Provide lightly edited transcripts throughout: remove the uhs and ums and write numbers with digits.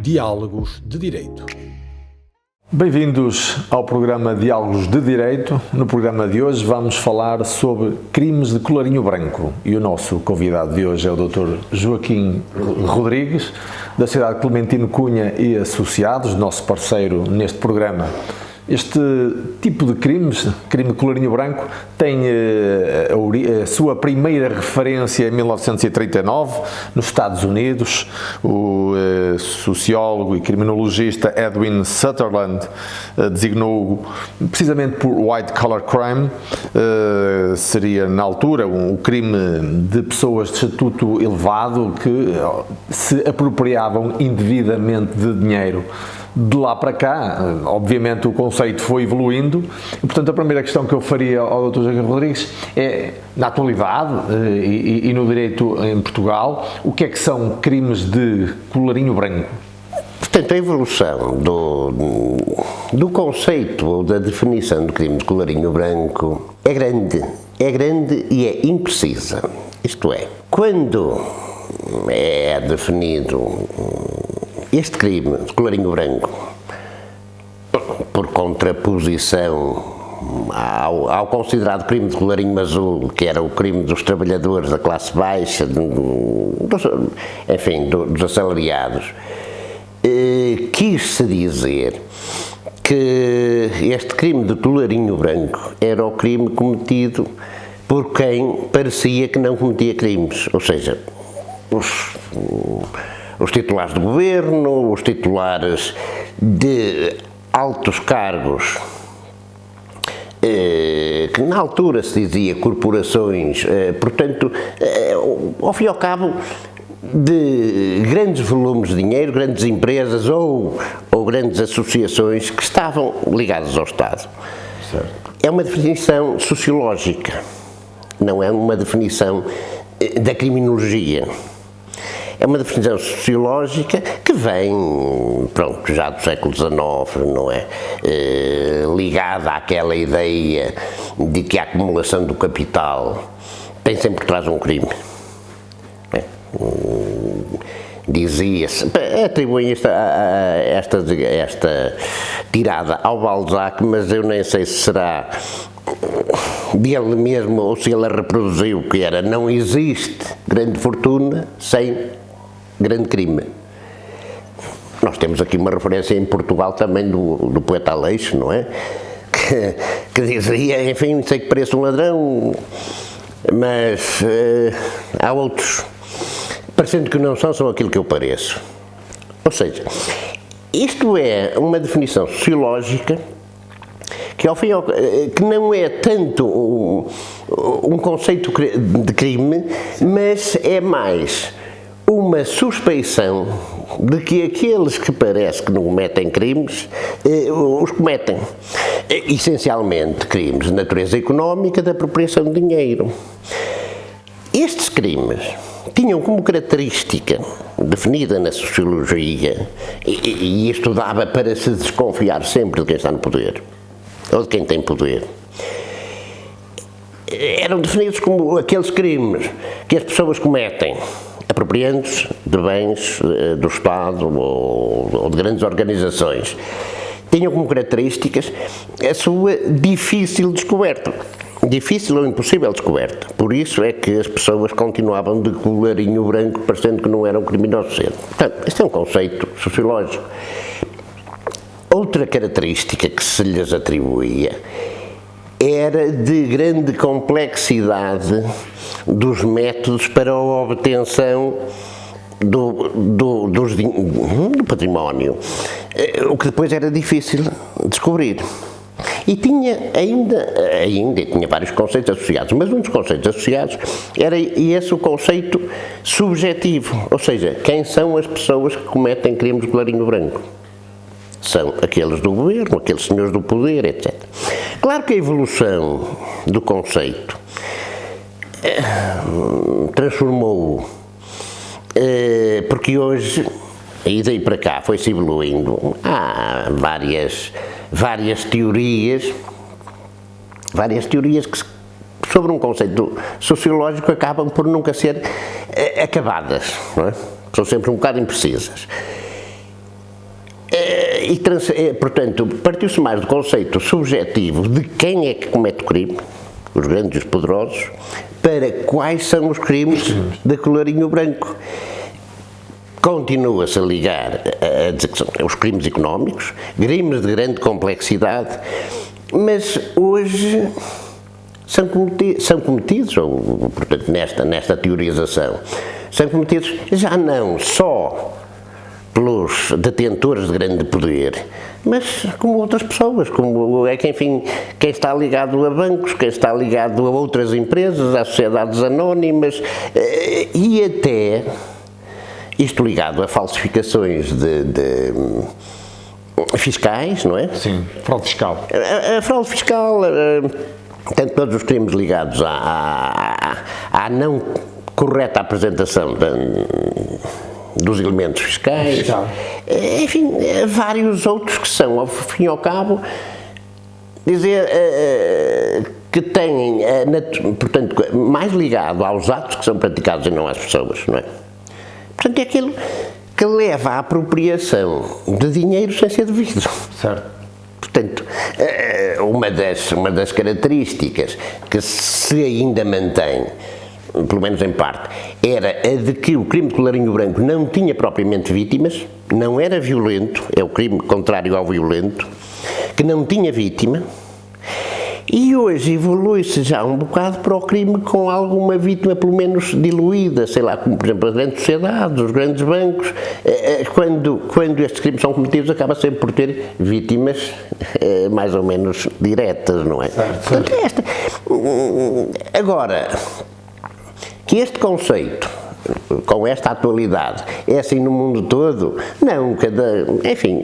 Diálogos de Direito. Bem-vindos ao programa Diálogos de Direito. No programa de hoje vamos falar sobre crimes de colarinho branco e o nosso convidado de hoje é o Dr. Joaquim Rodrigues, da Sociedade Clementino Cunha e Associados, nosso parceiro neste programa. Este tipo de crimes, crime de colarinho branco, tem a sua primeira referência em 1939, nos Estados Unidos. O sociólogo e criminologista Edwin Sutherland designou precisamente por white collar crime, seria na altura o crime de pessoas de estatuto elevado que se apropriavam indevidamente de dinheiro. De lá para cá, obviamente o conceito foi evoluindo e, portanto, a primeira questão que eu faria ao Dr. Joaquim Rodrigues é, na atualidade e no direito em Portugal, o que é que são crimes de colarinho branco? Portanto, a evolução do conceito ou da definição do crime de colarinho branco é grande e é imprecisa. Isto é, quando é definido este crime de colarinho branco, por contraposição ao considerado crime de colarinho azul, que era o crime dos trabalhadores da classe baixa, dos assalariados, quis-se dizer que este crime de colarinho branco era o crime cometido por quem parecia que não cometia crimes, ou seja, os titulares do governo, os titulares de altos cargos, que na altura se dizia corporações, portanto, ao fim e ao cabo, de grandes volumes de dinheiro, grandes empresas ou grandes associações que estavam ligadas ao Estado. Certo. É uma definição sociológica, não é uma definição da criminologia. É uma definição sociológica que vem, já do século XIX, não é? Ligada àquela ideia de que a acumulação do capital tem sempre por trás um crime. Dizia-se, atribuem esta tirada ao Balzac, mas eu nem sei se será dele mesmo ou se ele a reproduziu, que era: não existe grande fortuna sem grande crime. Nós temos aqui uma referência em Portugal também do poeta Aleixo, não é? Que dizia, enfim, sei que pareço um ladrão, mas há outros, parecendo que não são aquilo que eu pareço. Ou seja, isto é uma definição sociológica que, ao fim, que não é tanto um conceito de crime, mas é mais uma suspeição de que aqueles que parece que não cometem crimes, os cometem. Essencialmente crimes de natureza económica, de apropriação de dinheiro. Estes crimes tinham como característica, definida na sociologia, e isto dava para se desconfiar sempre de quem está no poder, ou de quem tem poder, eram definidos como aqueles crimes que as pessoas cometem apropriando-se de bens do Estado ou de grandes organizações. Tinham como características a sua difícil descoberta. Difícil ou impossível descoberta. Por isso é que as pessoas continuavam de colarinho branco, parecendo que não eram criminosos cedo. Portanto, este é um conceito sociológico. Outra característica que se lhes atribuía era de grande complexidade dos métodos para a obtenção do património, o que depois era difícil descobrir. E tinha tinha vários conceitos associados, mas um dos conceitos associados era esse o conceito subjetivo, ou seja, quem são as pessoas que cometem crimes de colarinho branco? São aqueles do governo, aqueles senhores do poder, etc. Claro que a evolução do conceito transformou-o, porque hoje, e daí para cá, foi-se evoluindo. Há várias teorias que, sobre um conceito sociológico, acabam por nunca ser acabadas, não é? São sempre um bocado imprecisas. Portanto, partiu-se mais do conceito subjetivo de quem é que comete o crime, os grandes e os poderosos, para quais são os crimes de colarinho branco. Continua-se a ligar a dizer que são os crimes económicos, crimes de grande complexidade, mas hoje são cometidos, ou, portanto, nesta teorização, são cometidos já não só pelos detentores de grande poder, mas como outras pessoas, como quem está ligado a bancos, quem está ligado a outras empresas, a sociedades anónimas, e até isto ligado a falsificações de fiscais, não é? Sim, fraude fiscal. A fraude fiscal, tanto todos os crimes ligados à não correta apresentação dos elementos fiscais, enfim, vários outros que são, ao fim e ao cabo, dizer que têm, portanto, mais ligado aos atos que são praticados e não às pessoas, não é? Portanto, é aquilo que leva à apropriação de dinheiro sem ser devido. Certo. Portanto, uma das características que se ainda mantém, pelo menos em parte, era a de que o crime de colarinho branco não tinha propriamente vítimas, não era violento, é o crime contrário ao violento, que não tinha vítima, e hoje evolui-se já um bocado para o crime com alguma vítima pelo menos diluída, sei lá, como por exemplo as grandes sociedades, os grandes bancos, quando estes crimes são cometidos acaba sempre por ter vítimas mais ou menos diretas, não é? Certo. Portanto, agora, que este conceito, com esta atualidade, é assim no mundo todo? Não, enfim,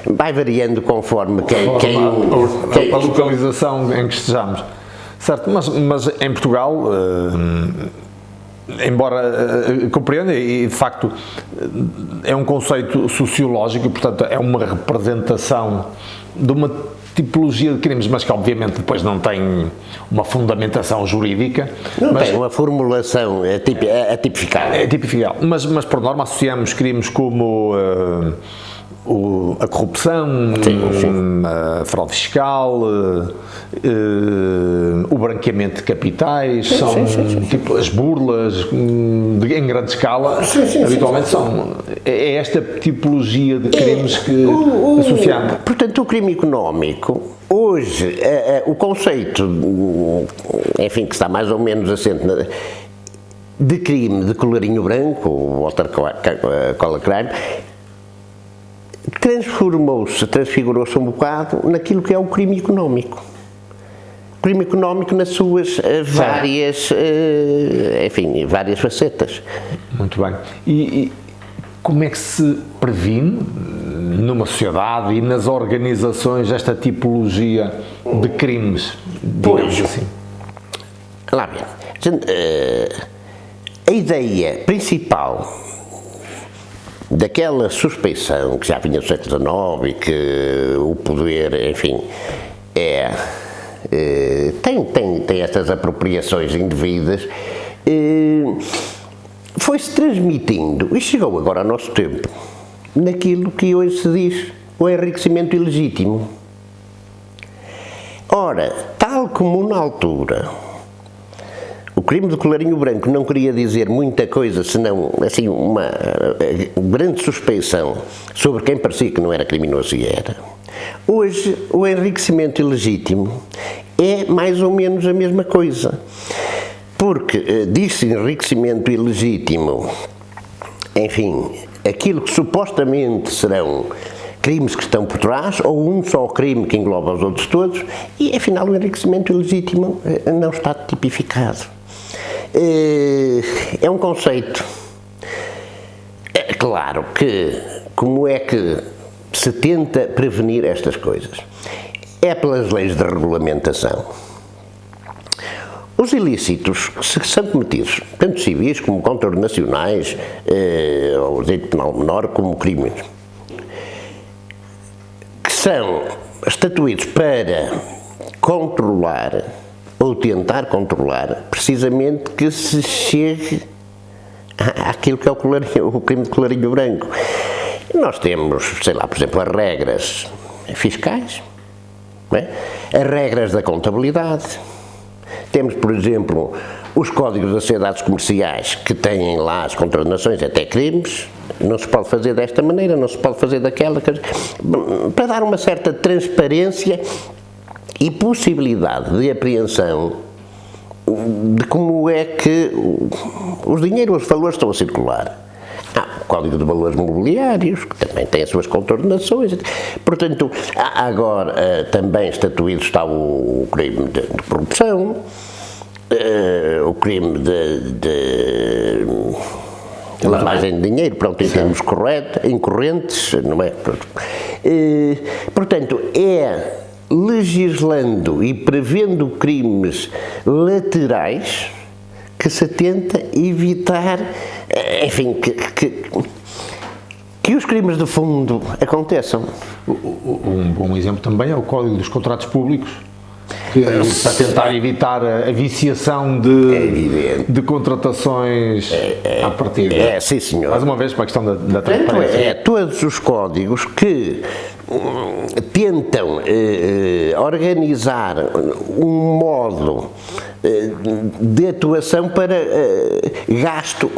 vai variando conforme a localização em que estejamos. Certo, mas em Portugal, embora compreenda, e de facto é um conceito sociológico, portanto é uma representação de uma tipologia de crimes, mas que obviamente depois não tem uma fundamentação jurídica. Não tem uma formulação tipificada. É tipificada, mas por norma associamos crimes como a corrupção, a fraude fiscal, o branqueamento de capitais, tipo as burlas em grande escala, habitualmente são. É esta tipologia de crimes que associamos. Portanto, o crime económico, hoje, o conceito, enfim, que está mais ou menos assente de crime de colarinho branco, o water collar crime, transfigurou-se um bocado naquilo que é o crime económico. O crime económico nas suas várias facetas. Muito bem. E como é que se previne numa sociedade e nas organizações esta tipologia de crimes, digamos assim? Lá bem, a ideia principal daquela suspeição que já vinha do século XIX e que o poder, enfim, tem estas apropriações indevidas, foi-se transmitindo e chegou agora ao nosso tempo naquilo que hoje se diz o enriquecimento ilegítimo. Ora, tal como na altura o crime de colarinho branco não queria dizer muita coisa, senão assim, uma grande suspeição sobre quem parecia que não era criminoso e era. Hoje, o enriquecimento ilegítimo é mais ou menos a mesma coisa, porque diz-se enriquecimento ilegítimo, enfim, aquilo que supostamente serão crimes que estão por trás, ou um só crime que engloba os outros todos, e afinal o enriquecimento ilegítimo não está tipificado. É um conceito. É claro que, como é que se tenta prevenir estas coisas? É pelas leis de regulamentação. Os ilícitos que são cometidos, tanto civis como contraordenacionais, ou direito penal menor, como crimes, que são estatuídos para controlar ou tentar controlar, precisamente que se chegue àquilo que é o crime de colarinho branco. Nós temos, sei lá, por exemplo, as regras fiscais, não é? As regras da contabilidade, temos, por exemplo, os códigos das sociedades comerciais que têm lá as contraordenações, até crimes, não se pode fazer desta maneira, não se pode fazer daquela, para dar uma certa transparência e possibilidade de apreensão de como é que os dinheiros, os valores estão a circular. O Código de Valores Mobiliários, que também tem as suas contornações. Portanto, agora também estatuído está o crime de corrupção, o crime de lavagem de dinheiro, pronto, em termos incorrentes, não é? Portanto, é legislando e prevendo crimes laterais que se tenta evitar, enfim, que os crimes de fundo aconteçam. Um bom exemplo também é o Código dos Contratos Públicos, para tentar evitar a viciação de contratações à partida. Sim, senhor. Mais uma vez, para a questão da transparência. Todos os códigos que tentam organizar um modo de atuação para gasto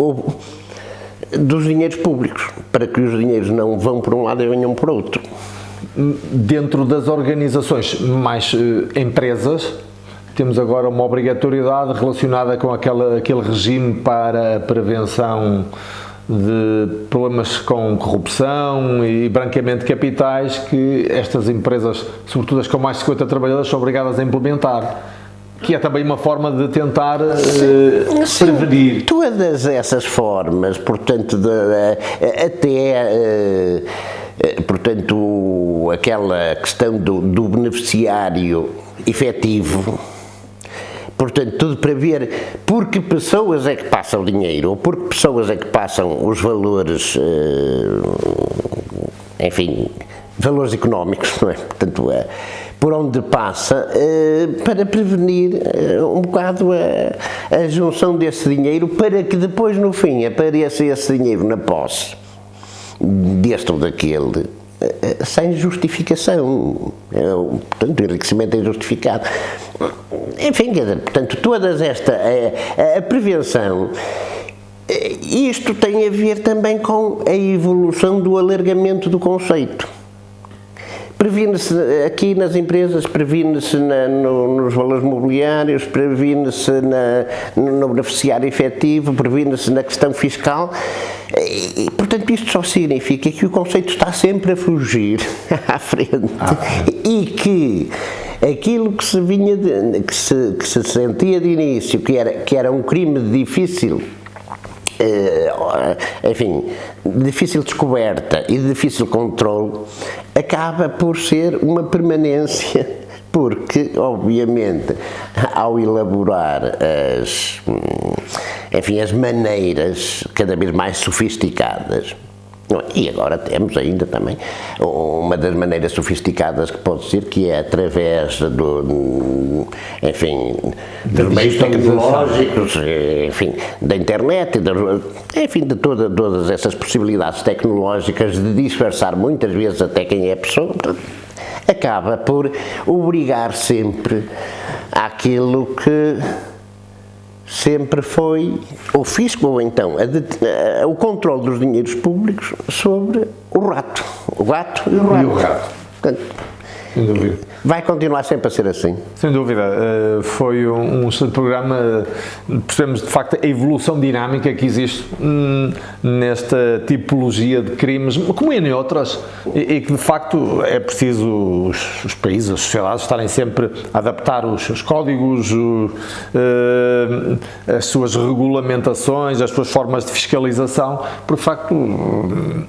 dos dinheiros públicos, para que os dinheiros não vão por um lado e venham por outro. Dentro das organizações mais empresas, temos agora uma obrigatoriedade relacionada com aquele regime para a prevenção de problemas com corrupção e branqueamento de capitais que estas empresas, sobretudo as com mais de 50 trabalhadores, são obrigadas a implementar, que é também uma forma de tentar prevenir. Todas essas formas, portanto, portanto, aquela questão do beneficiário efetivo, portanto, tudo para ver por que pessoas é que passa o dinheiro, ou por que pessoas é que passam os valores, enfim, valores económicos, não é? Portanto, por onde passa, para prevenir um bocado a junção desse dinheiro, para que depois, no fim, apareça esse dinheiro na posse deste ou daquele, sem justificação, portanto, o enriquecimento é injustificado. Enfim, portanto, todas a prevenção, isto tem a ver também com a evolução do alargamento do conceito. Previne-se aqui nas empresas, previne-se nos valores mobiliários, previne-se no beneficiário efetivo, previne-se na questão fiscal e, portanto, isto só significa que o conceito está sempre a fugir à frente e que aquilo que se vinha, que se sentia de início, que era um crime difícil, enfim, difícil descoberta e difícil controle, acaba por ser uma permanência, porque, obviamente, ao elaborar as maneiras cada vez mais sofisticadas, e agora temos ainda também uma das maneiras sofisticadas que pode ser, que é através dos meios tecnológicos, enfim, da internet, enfim, de todas essas possibilidades tecnológicas de disfarçar muitas vezes até quem é a pessoa, portanto, acaba por obrigar sempre àquilo que sempre foi o fisco, ou então o controle dos dinheiros públicos sobre o rato, o gato e o rato. Portanto, sem dúvida. Vai continuar sempre a ser assim. Sem dúvida. Foi um excelente programa. Percebemos, de facto, a evolução dinâmica que existe nesta tipologia de crimes, como em outras, e que, de facto, é preciso os países, as sociedades, estarem sempre a adaptar os seus códigos, as suas regulamentações, as suas formas de fiscalização, porque, de facto,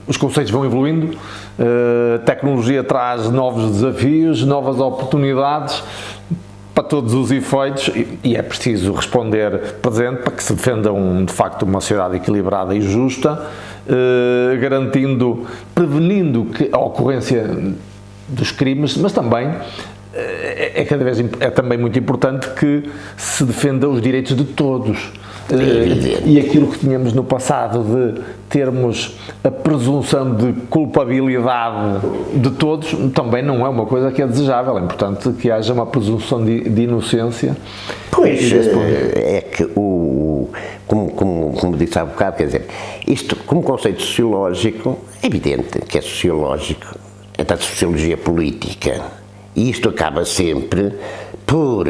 os conceitos vão evoluindo, a tecnologia traz novos desafios, novas oportunidades para todos os efeitos e é preciso responder presente para que se defenda de facto uma sociedade equilibrada e justa, prevenindo a ocorrência dos crimes, mas também é cada vez é também muito importante que se defenda os direitos de todos. E aquilo que tínhamos no passado de termos a presunção de culpabilidade de todos também não é uma coisa que é desejável. É importante que haja uma presunção de inocência. Pois, é que como disse há bocado, quer dizer, isto como conceito sociológico, é evidente que é sociológico, é da sociologia política, e isto acaba sempre por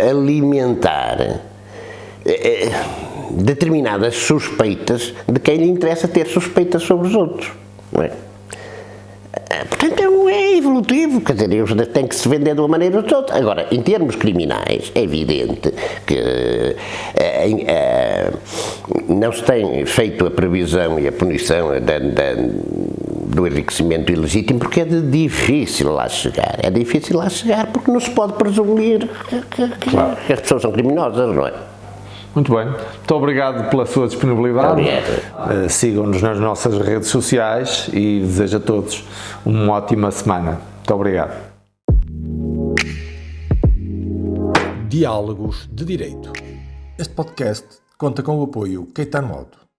alimentar determinadas suspeitas de quem lhe interessa ter suspeitas sobre os outros, não é? Portanto, é evolutivo, quer dizer, eles têm que se vender de uma maneira ou de outra. Agora, em termos criminais, é evidente que não se tem feito a previsão e a punição do enriquecimento ilegítimo porque é difícil lá chegar. É difícil lá chegar porque não se pode presumir que as pessoas são criminosas, não é? Muito bem. Muito obrigado pela sua disponibilidade. Sigam-nos nas nossas redes sociais e desejo a todos uma ótima semana. Muito obrigado. Diálogos de Direito. Este podcast conta com o apoio Caetano Auto.